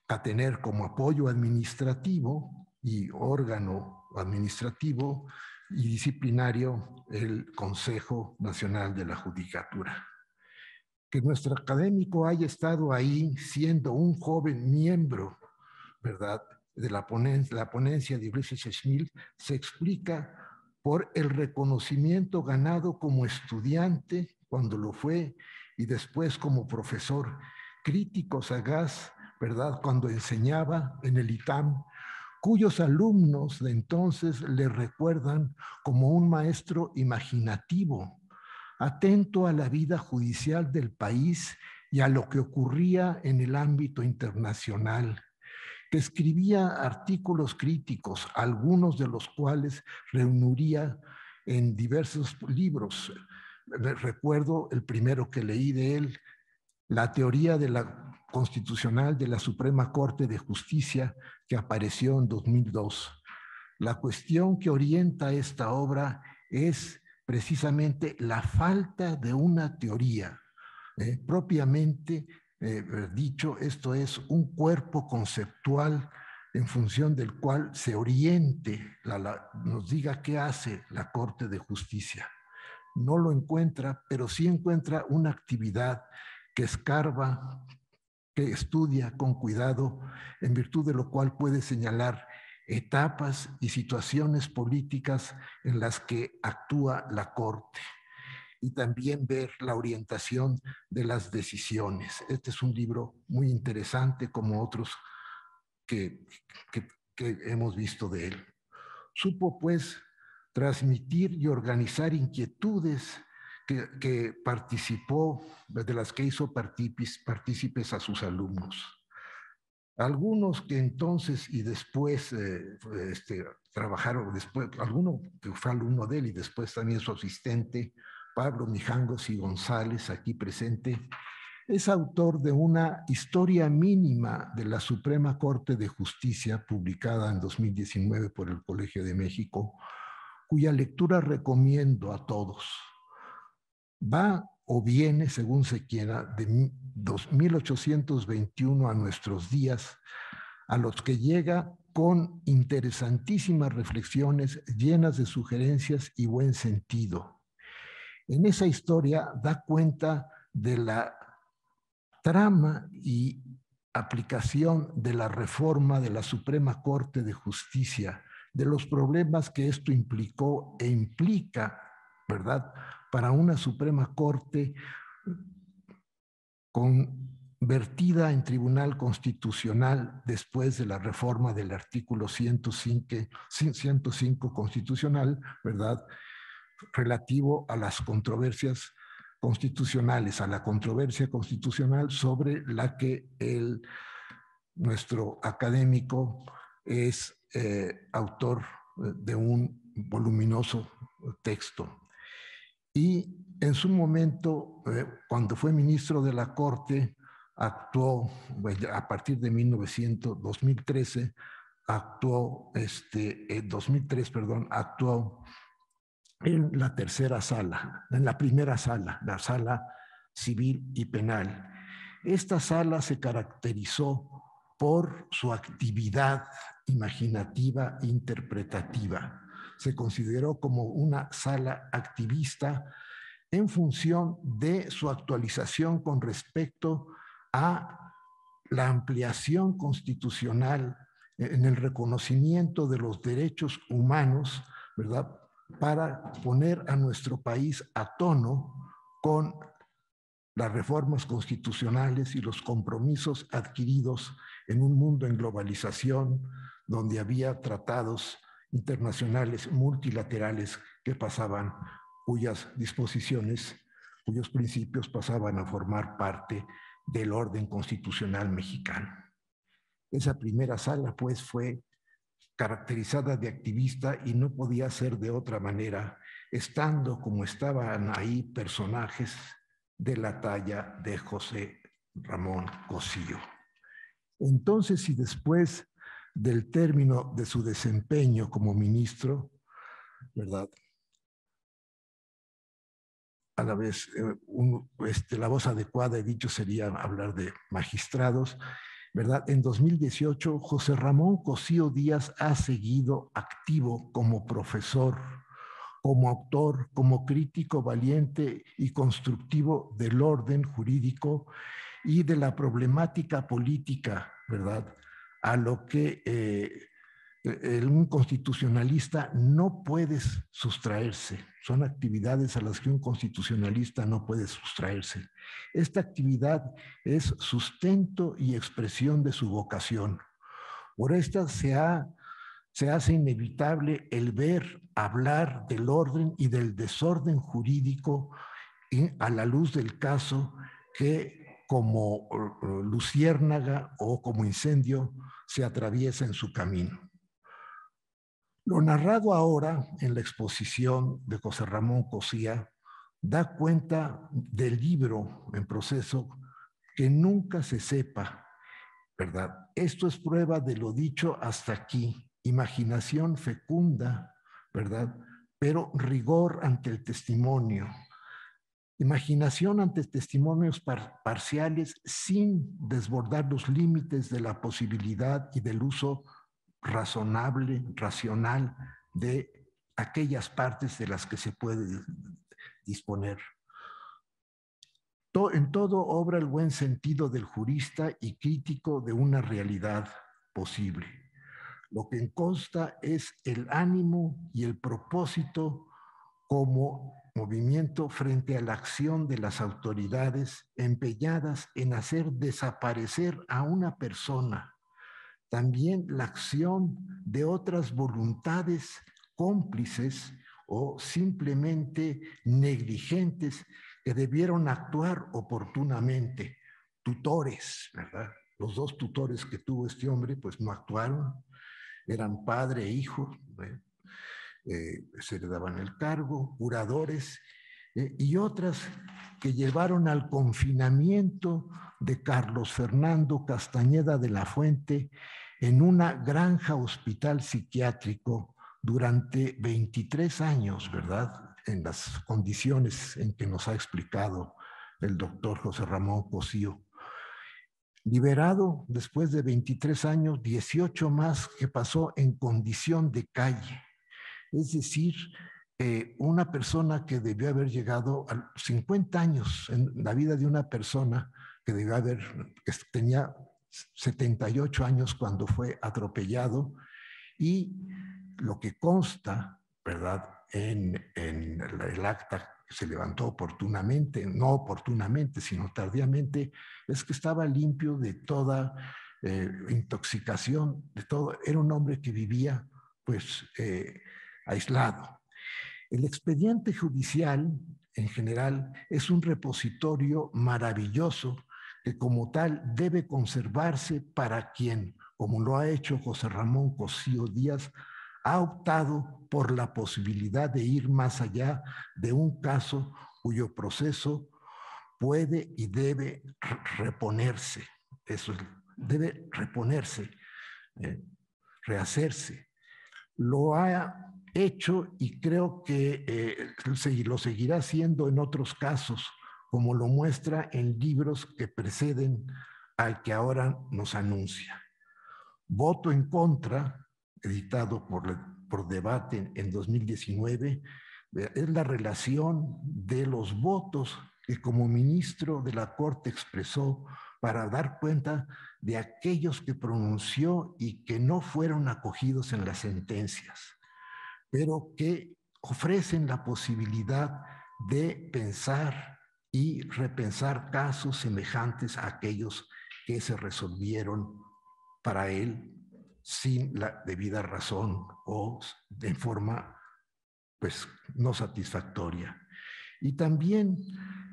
a tener como apoyo administrativo, y órgano administrativo y disciplinario el Consejo Nacional de la Judicatura. Que nuestro académico haya estado ahí siendo un joven miembro, ¿verdad?, de la ponencia de Ulises Schmid se explica por el reconocimiento ganado como estudiante cuando lo fue y después como profesor, crítico sagaz, ¿verdad?, cuando enseñaba en el ITAM, cuyos alumnos de entonces le recuerdan como un maestro imaginativo, atento a la vida judicial del país y a lo que ocurría en el ámbito internacional, que escribía artículos críticos, algunos de los cuales reuniría en diversos libros. Recuerdo el primero que leí de él, La teoría de la constitucional de la Suprema Corte de Justicia, que apareció en 2002. La cuestión que orienta esta obra es precisamente la falta de una teoría. Propiamente dicho, esto es un cuerpo conceptual en función del cual se oriente, nos diga qué hace la Corte de Justicia. No lo encuentra, pero sí encuentra una actividad que escarba, que estudia con cuidado, en virtud de lo cual puede señalar etapas y situaciones políticas en las que actúa la Corte y también ver la orientación de las decisiones. Este es un libro muy interesante como otros que hemos visto de él. Supo pues transmitir y organizar inquietudes que participó, de las que hizo partícipes a sus alumnos. Algunos que entonces y después trabajaron, después, alguno que fue alumno de él y después también su asistente, Pablo Mijangos y González, aquí presente, es autor de una historia mínima de la Suprema Corte de Justicia, publicada en 2019 por el Colegio de México, cuya lectura recomiendo a todos. Va o viene, según se quiera, de 1821 a nuestros días, a los que llega con interesantísimas reflexiones llenas de sugerencias y buen sentido. En esa historia da cuenta de la trama y aplicación de la reforma de la Suprema Corte de Justicia, de los problemas que esto implicó e implica, ¿verdad?, para una Suprema Corte convertida en Tribunal Constitucional después de la reforma del artículo 105 constitucional, ¿verdad?, relativo a las controversias constitucionales, a la controversia constitucional sobre la que nuestro académico es autor de un voluminoso texto. Y en su momento, cuando fue ministro de la Corte, actuó, a partir de 2013, actuó en la tercera sala, en la primera sala, la sala civil y penal. Esta sala se caracterizó por su actividad imaginativa e interpretativa. Se consideró como una sala activista en función de su actualización con respecto a la ampliación constitucional en el reconocimiento de los derechos humanos, ¿verdad?, para poner a nuestro país a tono con las reformas constitucionales y los compromisos adquiridos en un mundo en globalización, donde había tratados internacionales multilaterales que pasaban, cuyas disposiciones, cuyos principios pasaban a formar parte del orden constitucional mexicano. Esa primera sala, pues, fue caracterizada de activista y no podía ser de otra manera, estando como estaban ahí personajes de la talla de José Ramón Cosío. Entonces, y después del término de su desempeño como ministro, ¿verdad?, a la vez la voz adecuada, he dicho, sería hablar de magistrados. ¿verdad? En 2018, José Ramón Cosío Díaz ha seguido activo como profesor, como autor, como crítico valiente y constructivo del orden jurídico y de la problemática política, ¿verdad? A lo que un constitucionalista no puede sustraerse. Son actividades a las que un constitucionalista no puede sustraerse. Esta actividad es sustento y expresión de su vocación. Por esta se hace inevitable el ver hablar del orden y del desorden jurídico a la luz del caso que como luciérnaga o como incendio se atraviesa en su camino. Lo narrado ahora en la exposición de José Ramón Cosía da cuenta del libro en proceso que nunca se sepa, ¿verdad? Esto es prueba de lo dicho hasta aquí, imaginación fecunda, ¿verdad? Pero rigor ante el testimonio. Imaginación ante testimonios parciales sin desbordar los límites de la posibilidad y del uso razonable, racional de aquellas partes de las que se puede disponer. En todo obra el buen sentido del jurista y crítico de una realidad posible. Lo que consta es el ánimo y el propósito como movimiento frente a la acción de las autoridades empeñadas en hacer desaparecer a una persona. También la acción de otras voluntades cómplices o simplemente negligentes que debieron actuar oportunamente. Tutores, ¿verdad? Los dos tutores que tuvo este hombre, pues no actuaron, eran padre e hijo, se le daban el cargo, curadores, y otras que llevaron al confinamiento de Carlos Fernando Castañeda de la Fuente en una granja hospital psiquiátrico durante 23 años, ¿verdad? En las condiciones en que nos ha explicado el doctor José Ramón Cosío. Liberado después de 23 años, 18 más que pasó en condición de calle. Es decir, una persona que debió haber llegado a 50 años en la vida de una persona que tenía 78 años cuando fue atropellado, y lo que consta, ¿verdad?, en el acta que se levantó oportunamente, no oportunamente, sino tardíamente, es que estaba limpio de toda intoxicación, de todo. Era un hombre que vivía, pues, aislado. El expediente judicial, en general, es un repositorio maravilloso que como tal debe conservarse para quien, como lo ha hecho José Ramón Cosío Díaz, ha optado por la posibilidad de ir más allá de un caso cuyo proceso puede y debe reponerse. Eso debe reponerse, rehacerse. Lo ha hecho y creo que lo seguirá haciendo en otros casos, como lo muestra en libros que preceden al que ahora nos anuncia. Voto en contra, editado por Debate en 2019, es la relación de los votos que como ministro de la Corte expresó para dar cuenta de aquellos que pronunció y que no fueron acogidos en las sentencias, pero que ofrecen la posibilidad de pensar y repensar casos semejantes a aquellos que se resolvieron para él sin la debida razón o de forma, pues, no satisfactoria. Y también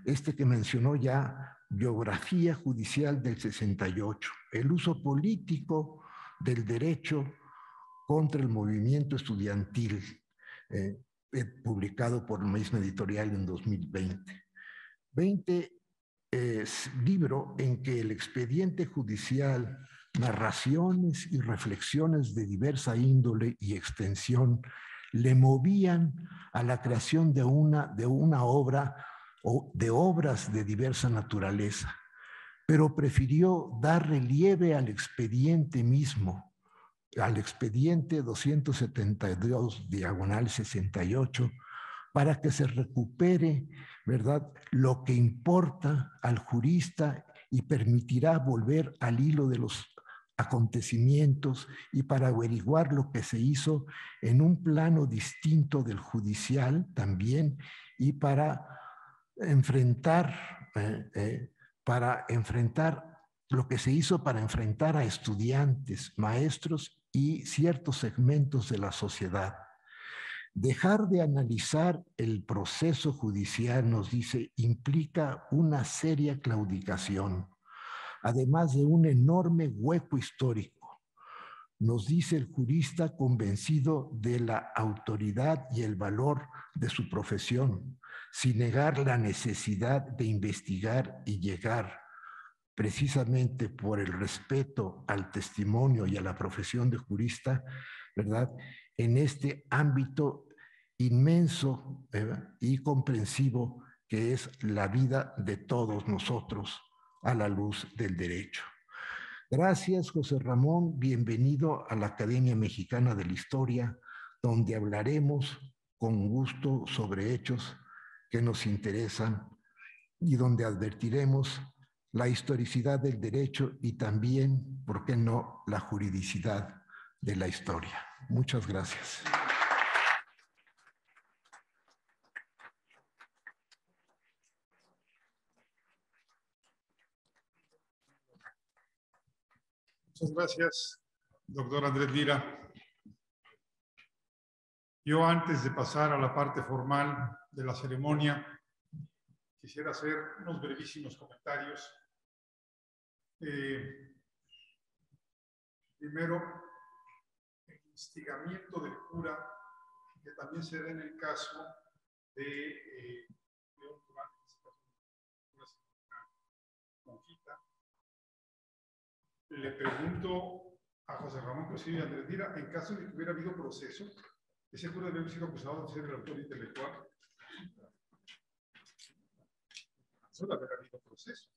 este que mencionó ya, Biografía Judicial del 68, el uso político del derecho contra el movimiento estudiantil, publicado por la misma editorial en 2020. Libro en que el expediente judicial, narraciones y reflexiones de diversa índole y extensión le movían a la creación de una obra o de obras de diversa naturaleza, pero prefirió dar relieve al expediente mismo, al expediente 272/68, para que se recupere, ¿verdad?, lo que importa al jurista y permitirá volver al hilo de los acontecimientos y para averiguar lo que se hizo en un plano distinto del judicial también, y para enfrentar lo que se hizo para enfrentar a estudiantes, maestros y ciertos segmentos de la sociedad. Dejar de analizar el proceso judicial, nos dice, implica una seria claudicación, además de un enorme hueco histórico. Nos dice el jurista convencido de la autoridad y el valor de su profesión, sin negar la necesidad de investigar y llegar, precisamente por el respeto al testimonio y a la profesión de jurista, ¿verdad?, en este ámbito inmenso y comprensivo que es la vida de todos nosotros a la luz del derecho. Gracias, José Ramón. Bienvenido a la Academia Mexicana de la Historia, donde hablaremos con gusto sobre hechos que nos interesan y donde advertiremos la historicidad del derecho y también, ¿por qué no?, la juridicidad de la historia. Muchas gracias.
Muchas gracias, doctor Andrés Lira. Yo, antes de pasar a la parte formal de la ceremonia, quisiera hacer unos brevísimos comentarios. Primero, el instigamiento del cura, que también se da en el caso de una monjita. Le pregunto a José Ramón Cosío y Andrés Lira, en caso de que hubiera habido proceso, ¿ese cura debe haber sido acusado de ser el autor intelectual? Solo haber habido proceso.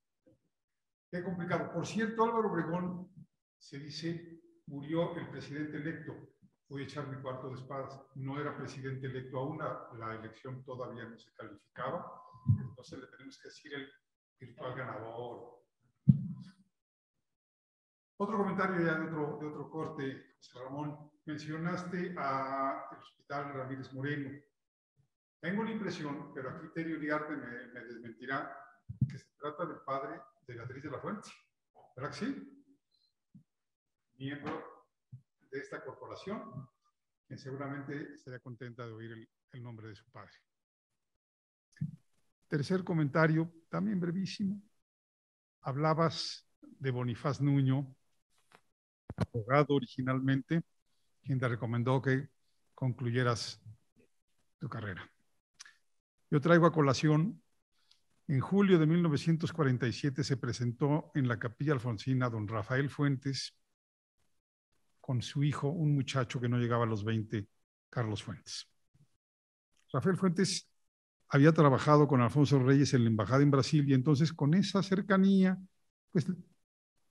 Qué complicado. Por cierto, Álvaro Obregón, se dice, murió el presidente electo. Voy a echar mi cuarto de espadas. No era presidente electo aún, la elección todavía no se calificaba. Entonces le tenemos que decir el virtual ganador. Otro comentario ya de otro corte, José Ramón. Mencionaste al Hospital Ramírez Moreno. Tengo la impresión, pero aquí Terio Uriarte me desmentirá, que se trata del padre de Beatriz de la Fuente. ¿Verdad que sí? Miembro de esta corporación, quien seguramente estaría contenta de oír el nombre de su padre. Tercer comentario, también brevísimo. Hablabas de Bonifaz Nuño, abogado originalmente, quien te recomendó que concluyeras tu carrera. Yo traigo a colación, en julio de 1947 se presentó en la Capilla Alfonsina don Rafael Fuentes con su hijo, un muchacho que no llegaba a los 20, Carlos Fuentes. Rafael Fuentes había trabajado con Alfonso Reyes en la embajada en Brasil y entonces con esa cercanía, pues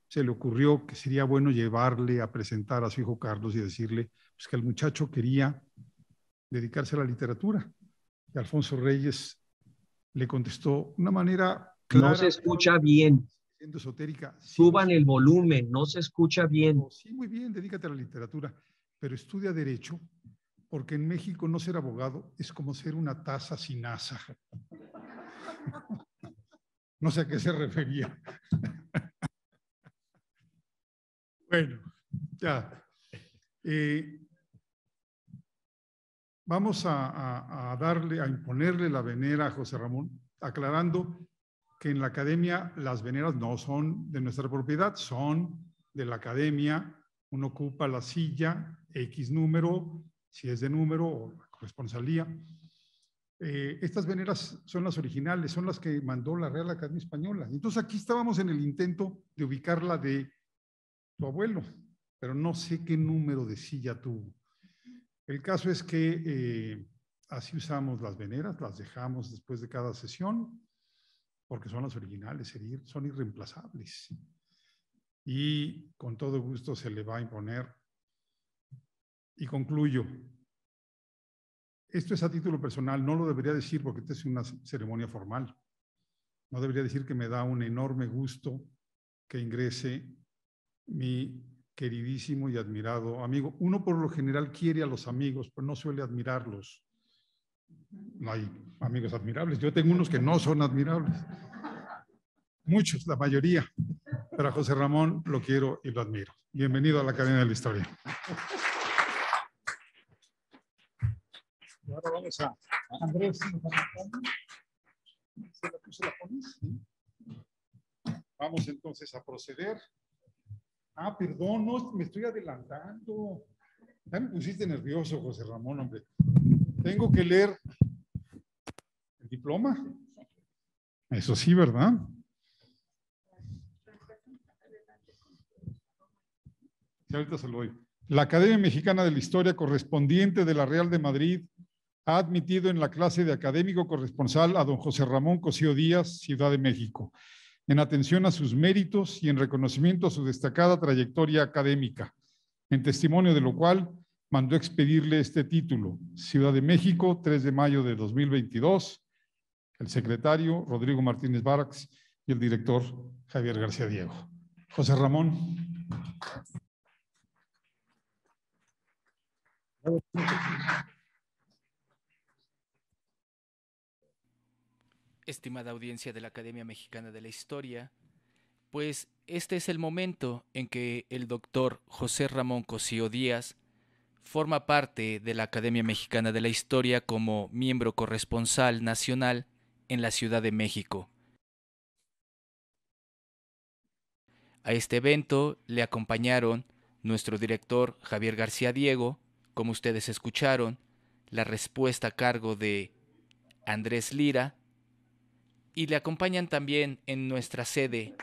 se le ocurrió que sería bueno llevarle a presentar a su hijo Carlos y decirle pues, que el muchacho quería dedicarse a la literatura. Y Alfonso Reyes le contestó de una manera clara.
No se escucha bien.
Siendo esotérica.
Suban el volumen, no se escucha bien.
Sí, muy bien, dedícate a la literatura, pero estudia Derecho, porque en México no ser abogado es como ser una taza sin asa. No sé a qué se refería. Bueno, ya. Vamos a imponerle la venera a José Ramón, aclarando que en la academia las veneras no son de nuestra propiedad, son de la academia. Uno ocupa la silla, X número, si es de número o corresponsalía. Estas veneras son las originales, son las que mandó la Real Academia Española. Entonces aquí estábamos en el intento de ubicarla de tu abuelo, pero no sé qué número de silla tuvo. El caso es que así usamos las veneras, las dejamos después de cada sesión porque son las originales, son irreemplazables. Y con todo gusto se le va a imponer. Y concluyo. Esto es a título personal, no lo debería decir porque esta es una ceremonia formal. No debería decir que me da un enorme gusto que ingrese mi queridísimo y admirado amigo. Uno por lo general quiere a los amigos, pero no suele admirarlos. No hay amigos admirables. Yo tengo unos que no son admirables. Muchos, la mayoría. Pero a José Ramón lo quiero y lo admiro. Bienvenido a la Academia de la Historia. Y ahora vamos a Andrés. ¿Se la pones? Vamos entonces a proceder. Ah, perdón, no, me estoy adelantando. Ya me pusiste nervioso, José Ramón, hombre. Tengo que leer el diploma. Eso sí, ¿verdad? Sí, ahorita se lo doy. La Academia Mexicana de la Historia, correspondiente de la Real de Madrid, ha admitido en la clase de académico corresponsal a don José Ramón Cosío Díaz, Ciudad de México, en atención a sus méritos y en reconocimiento a su destacada trayectoria académica, en testimonio de lo cual mandó expedirle este título, Ciudad de México, 3 de mayo de 2022, el secretario Rodrigo Martínez Barax y el director Javier García Diego. José Ramón.
Estimada audiencia de la Academia Mexicana de la Historia, pues este es el momento en que el doctor José Ramón Cosío Díaz forma parte de la Academia Mexicana de la Historia como miembro corresponsal nacional en la Ciudad de México. A este evento le acompañaron nuestro director Javier García Diego, como ustedes escucharon, la respuesta a cargo de Andrés Lira, y le acompañan también en nuestra sede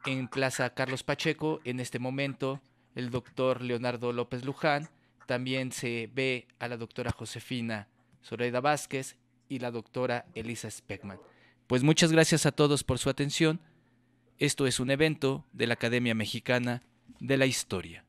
en Plaza Carlos Pacheco, en este momento, el doctor Leonardo López Luján. También se ve a la doctora Josefina Zoraida Vázquez y la doctora Elisa Speckman. Pues muchas gracias a todos por su atención. Esto es un evento de la Academia Mexicana de la Historia.